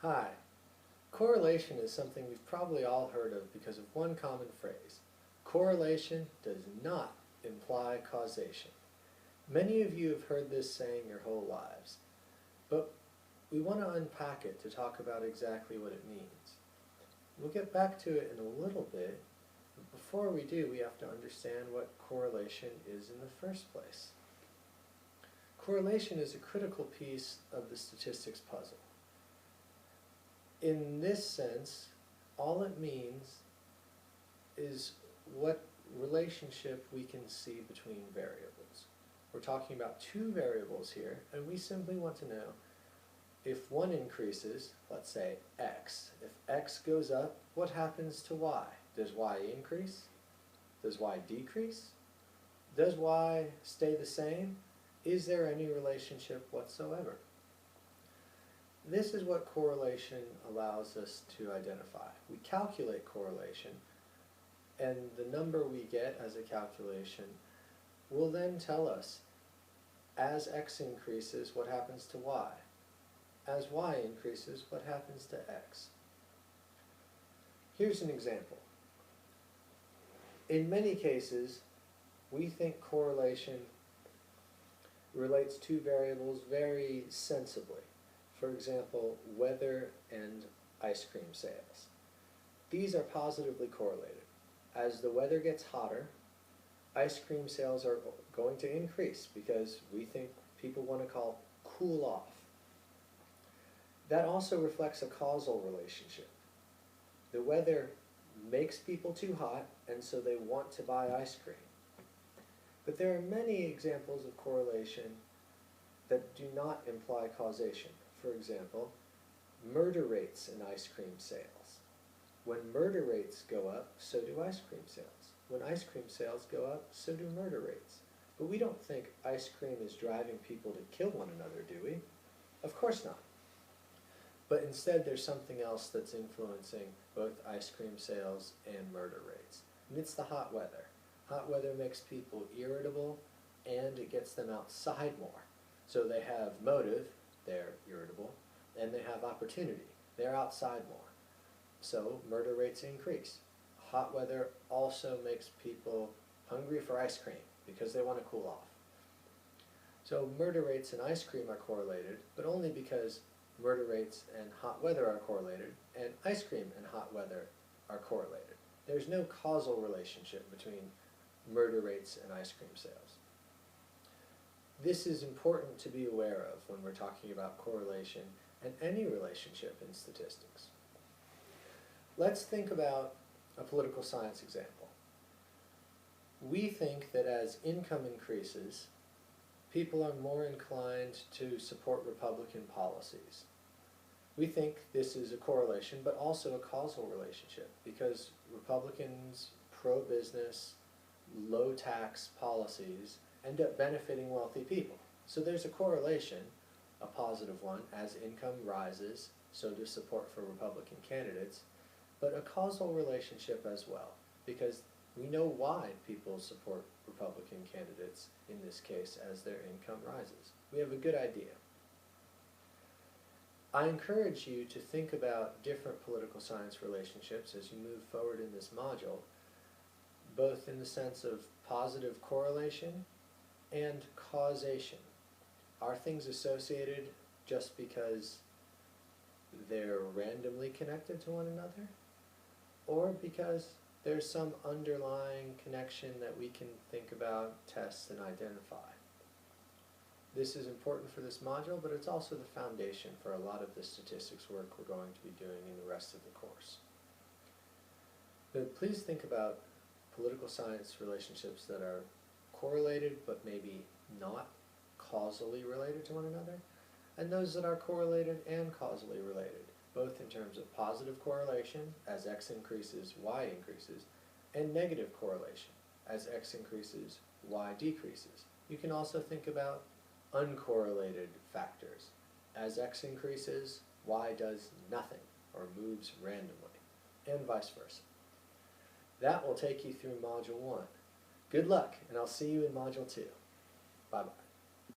Hi. Correlation is something we've probably all heard of because of one common phrase. Correlation does not imply causation. Many of you have heard this saying your whole lives, but we want to unpack it to talk about exactly what it means. We'll get back to it in a little bit, but before we do, we have to understand what correlation is in the first place. Correlation is a critical piece of the statistics puzzle. In this sense, all it means is what relationship we can see between variables. We're talking about two variables here, and we simply want to know if one increases, let's say x. If x goes up, what happens to y? Does y increase? Does y decrease? Does y stay the same? Is there any relationship whatsoever? This is what correlation allows us to identify. We calculate correlation, and the number we get as a calculation will then tell us, as x increases, what happens to y? As y increases, what happens to x? Here's an example. In many cases, we think correlation relates two variables very sensibly. For example, weather and ice cream sales. These are positively correlated. As the weather gets hotter, ice cream sales are going to increase because we think people want to cool off. That also reflects a causal relationship. The weather makes people too hot, and so they want to buy ice cream. But there are many examples of correlation that do not imply causation. For example, murder rates in ice cream sales. When murder rates go up, so do ice cream sales. When ice cream sales go up, so do murder rates. But we don't think ice cream is driving people to kill one another, do we? Of course not. But instead there's something else that's influencing both ice cream sales and murder rates. And it's the hot weather. Hot weather makes people irritable, and it gets them outside more. So they have motive, they're irritable, and they have opportunity, they're outside more. So murder rates increase. Hot weather also makes people hungry for ice cream because they want to cool off. So murder rates and ice cream are correlated, but only because murder rates and hot weather are correlated, and ice cream and hot weather are correlated. There's no causal relationship between murder rates and ice cream sales. This is important to be aware of when we're talking about correlation and any relationship in statistics. Let's think about a political science example. We think that as income increases, people are more inclined to support Republican policies. We think this is a correlation, but also a causal relationship, because Republicans' pro-business, low-tax policies end up benefiting wealthy people. So there's a correlation, a positive one, as income rises, so does support for Republican candidates, but a causal relationship as well, because we know why people support Republican candidates in this case as their income rises. We have a good idea. I encourage you to think about different political science relationships as you move forward in this module, both in the sense of positive correlation and causation. Are things associated just because they're randomly connected to one another? Or because there's some underlying connection that we can think about, test, and identify? This is important for this module, but it's also the foundation for a lot of the statistics work we're going to be doing in the rest of the course. But please think about political science relationships that are correlated but maybe not causally related to one another, and those that are correlated and causally related, both in terms of positive correlation, as x increases, y increases, and negative correlation, as x increases, y decreases. You can also think about uncorrelated factors. As x increases, y does nothing or moves randomly, and vice versa. That will take you through Module 1. Good luck, and I'll see you in Module 2. Bye-bye.